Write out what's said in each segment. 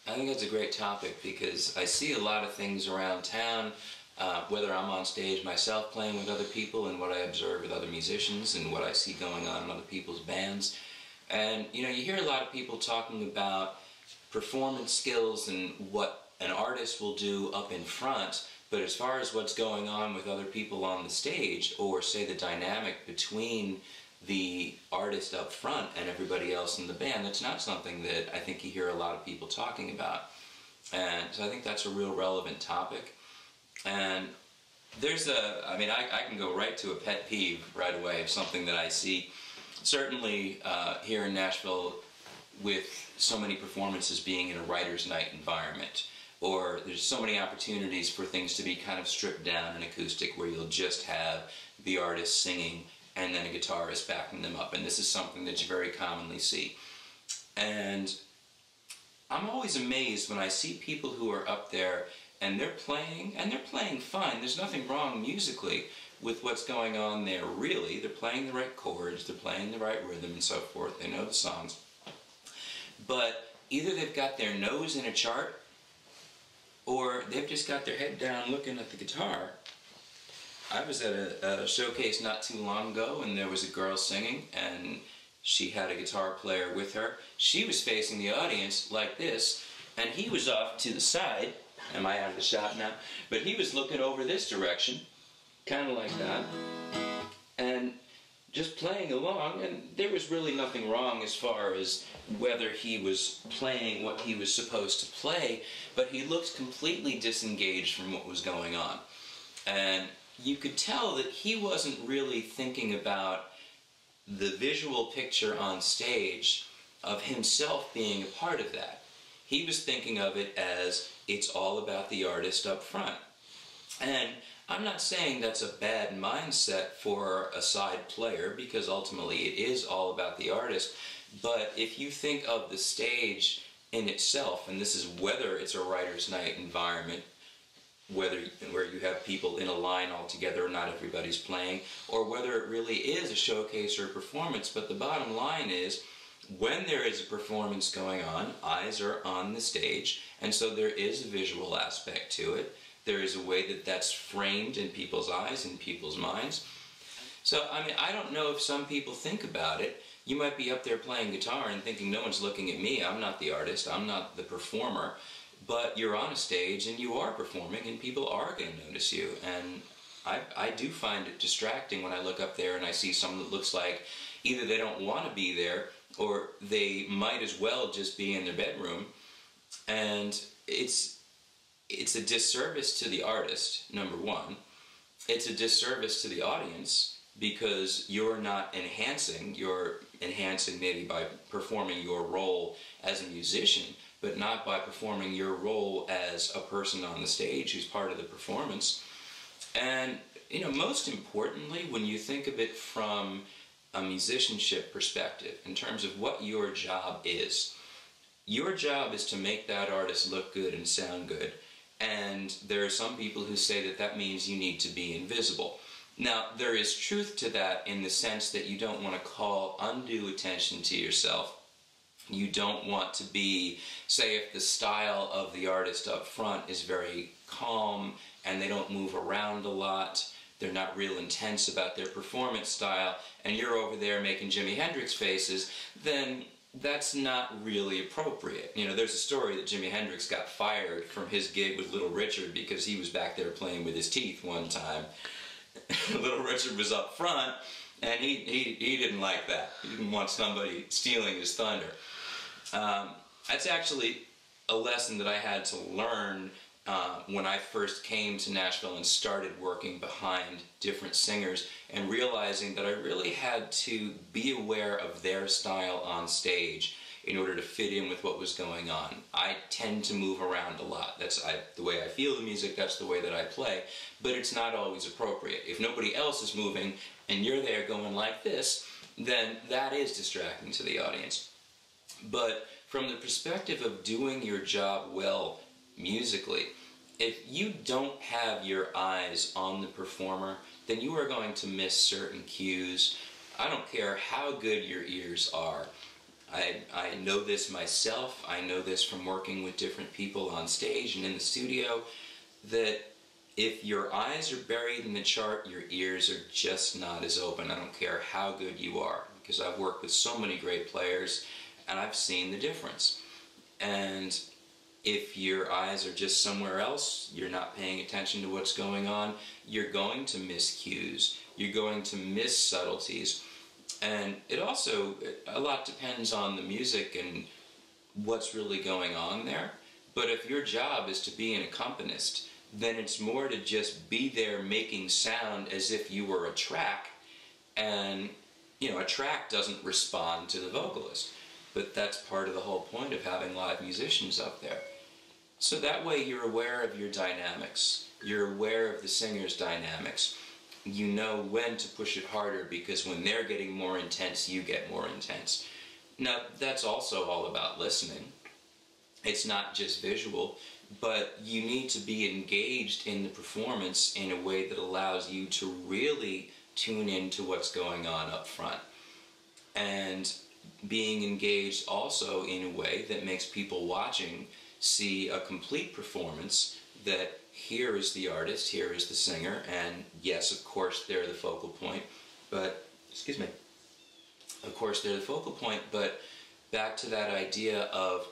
I think that's a great topic because I see a lot of things around town, whether I'm on stage myself playing with other people and what I observe with other musicians and what I see going on in other people's bands. And, you know, you hear a lot of people talking about performance skills and what an artist will do up in front, but as far as what's going on with other people on the stage, or say the dynamic between the artist up front and everybody else in the band, that's not something that I think you hear a lot of people talking about. And so I think that's a real relevant topic. And there's I can go right to a pet peeve right away of something that I see, certainly here in Nashville, with so many performances being in a writer's night environment, or there's so many opportunities for things to be kind of stripped down and acoustic, where you'll just have the artist singing and then a guitarist backing them up, and this is something that you very commonly see. And I'm always amazed when I see people who are up there and they're playing fine. There's nothing wrong musically with what's going on there, really. They're playing the right chords, they're playing the right rhythm and so forth, they know the songs. But either they've got their nose in a chart, or they've just got their head down looking at the guitar. I was at a showcase not too long ago, and there was a girl singing, and she had a guitar player with her. She was facing the audience like this, and he was off to the side. Am I out of the shot now? But he was looking over this direction, kind of like that, and just playing along, and there was really nothing wrong as far as whether he was playing what he was supposed to play, but he looked completely disengaged from what was going on. And you could tell that he wasn't really thinking about the visual picture on stage of himself being a part of that. He was thinking of it as it's all about the artist up front. And I'm not saying that's a bad mindset for a side player, because ultimately it is all about the artist. But if you think of the stage in itself, and this is whether it's a writer's night environment, where you have people in a line all together, not everybody's playing, or whether it really is a showcase or a performance, but the bottom line is, when there is a performance going on, eyes are on the stage, and so there is a visual aspect to it. There is a way that that's framed in people's eyes and people's minds. So, I mean, I don't know if some people think about it. You might be up there playing guitar and thinking, no one's looking at me, I'm not the artist, I'm not the performer, but you're on a stage and you are performing and people are going to notice you. And I do find it distracting when I look up there and I see someone that looks like either they don't want to be there, or they might as well just be in their bedroom. And it's a disservice to the artist, number one. It's a disservice to the audience, because you're not enhancing. You're enhancing maybe by performing your role as a musician, but not by performing your role as a person on the stage who's part of the performance. And, you know, most importantly, when you think of it from a musicianship perspective, in terms of what your job is to make that artist look good and sound good. And there are some people who say that that means you need to be invisible. Now, there is truth to that in the sense that you don't want to call undue attention to yourself. You don't want to be, say, if the style of the artist up front is very calm and they don't move around a lot, they're not real intense about their performance style, and you're over there making Jimi Hendrix faces, then that's not really appropriate. You know, there's a story that Jimi Hendrix got fired from his gig with Little Richard because he was back there playing with his teeth one time. Little Richard was up front, and he didn't like that. He didn't want somebody stealing his thunder. That's actually a lesson that I had to learn when I first came to Nashville and started working behind different singers, and realizing that I really had to be aware of their style on stage in order to fit in with what was going on. I tend to move around a lot. That's the way I feel the music, that's the way that I play, but it's not always appropriate. If nobody else is moving and you're there going like this, then that is distracting to the audience. But from the perspective of doing your job well musically, if you don't have your eyes on the performer, then you are going to miss certain cues. I don't care how good your ears are. I know this myself. I know this from working with different people on stage and in the studio, that if your eyes are buried in the chart, your ears are just not as open. I don't care how good you are, because I've worked with so many great players and I've seen the difference. And if your eyes are just somewhere else, you're not paying attention to what's going on, you're going to miss cues, you're going to miss subtleties. And it also, a lot depends on the music and what's really going on there. But if your job is to be an accompanist, then it's more to just be there making sound as if you were a track, and a track doesn't respond to the vocalist. But that's part of the whole point of having live musicians up there. So that way you're aware of your dynamics, you're aware of the singer's dynamics. You know when to push it harder, because when they're getting more intense, you get more intense. Now, that's also all about listening. It's not just visual, but you need to be engaged in the performance in a way that allows you to really tune into what's going on up front. And being engaged also in a way that makes people watching see a complete performance, that here is the artist, here is the singer, and yes, of course, they're the focal point, but, excuse me, of course, they're the focal point, but back to that idea of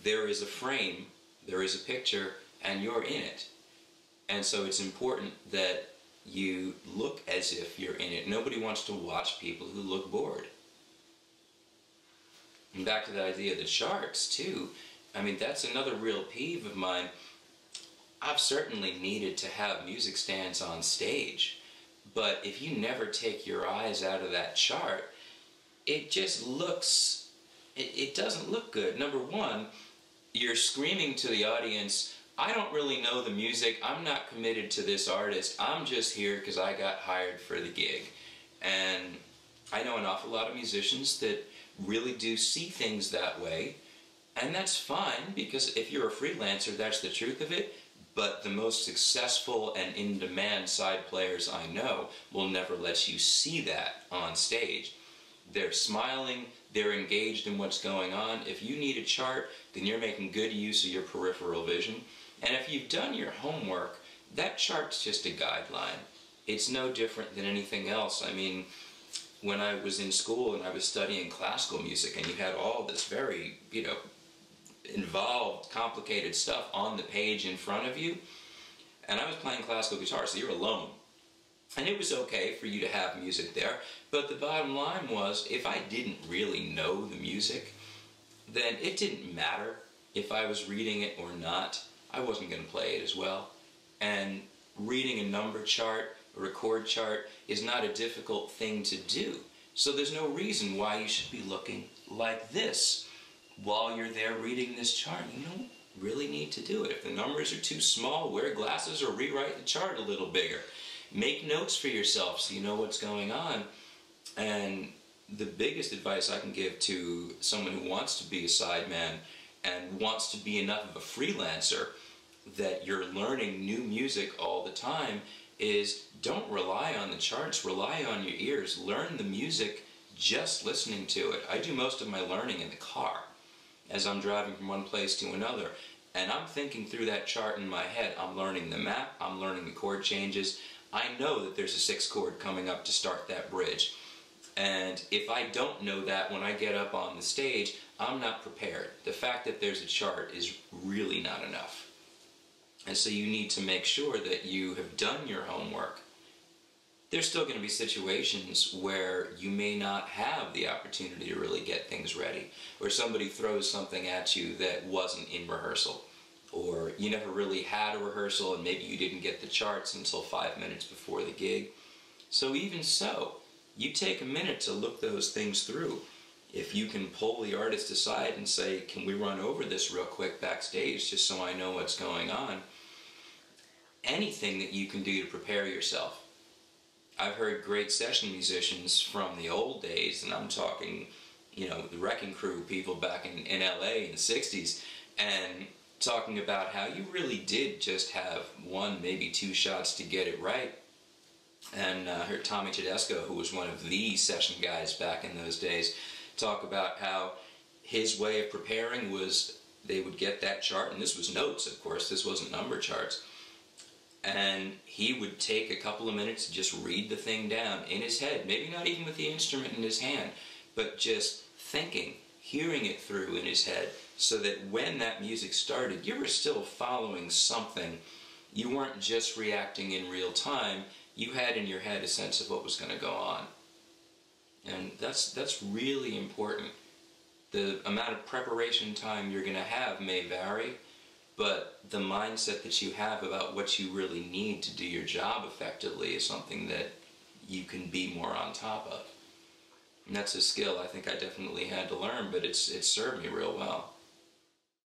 there is a frame, there is a picture, and you're in it. And so it's important that you look as if you're in it. Nobody wants to watch people who look bored. And back to the idea of the charts, too. I mean, that's another real peeve of mine. I've certainly needed to have music stands on stage, but if you never take your eyes out of that chart, it just looks, it doesn't look good. Number one, you're screaming to the audience, I don't really know the music, I'm not committed to this artist, I'm just here because I got hired for the gig. And I know an awful lot of musicians that really do see things that way, and that's fine, because if you're a freelancer, that's the truth of it. But the most successful and in-demand side players I know will never let you see that on stage. They're smiling, they're engaged in what's going on. If you need a chart, then you're making good use of your peripheral vision. And if you've done your homework, that chart's just a guideline. It's no different than anything else. I mean, when I was in school and I was studying classical music, and you had all this very, involved, complicated stuff on the page in front of you, and I was playing classical guitar, so you're alone. And it was okay for you to have music there, but the bottom line was, if I didn't really know the music, then it didn't matter if I was reading it or not. I wasn't going to play it as well. And reading a number chart, a record chart, is not a difficult thing to do. So there's no reason why you should be looking like this while you're there reading this chart. You don't really need to do it. If the numbers are too small, wear glasses or rewrite the chart a little bigger. Make notes for yourself so you know what's going on. And the biggest advice I can give to someone who wants to be a sideman and wants to be enough of a freelancer that you're learning new music all the time is, don't rely on the charts, rely on your ears. Learn the music just listening to it. I do most of my learning in the car as I'm driving from one place to another, and I'm thinking through that chart in my head. I'm learning the map, I'm learning the chord changes. I know that there's a 6th chord coming up to start that bridge, and if I don't know that when I get up on the stage, I'm not prepared. The fact that there's a chart is really not enough. And so you need to make sure that you have done your homework. There's still going to be situations where you may not have the opportunity to really get things ready, or somebody throws something at you that wasn't in rehearsal, or you never really had a rehearsal and maybe you didn't get the charts until 5 minutes before the gig. So even so, you take a minute to look those things through. If you can pull the artist aside and say, can we run over this real quick backstage just so I know what's going on? Anything that you can do to prepare yourself. I've heard great session musicians from the old days, and I'm talking, the Wrecking Crew people back in LA in the 60s, and talking about how you really did just have 1, maybe 2 shots to get it right. And I heard Tommy Tedesco, who was one of the session guys back in those days, talk about how his way of preparing was they would get that chart, and this was notes, of course, this wasn't number charts, and he would take a couple of minutes to just read the thing down in his head, maybe not even with the instrument in his hand, but just thinking, hearing it through in his head, so that when that music started, you were still following something. You weren't just reacting in real time. You had in your head a sense of what was going to go on. And that's really important. The amount of preparation time you're going to have may vary, but the mindset that you have about what you really need to do your job effectively is something that you can be more on top of. And that's a skill I think I definitely had to learn, but it's served me real well.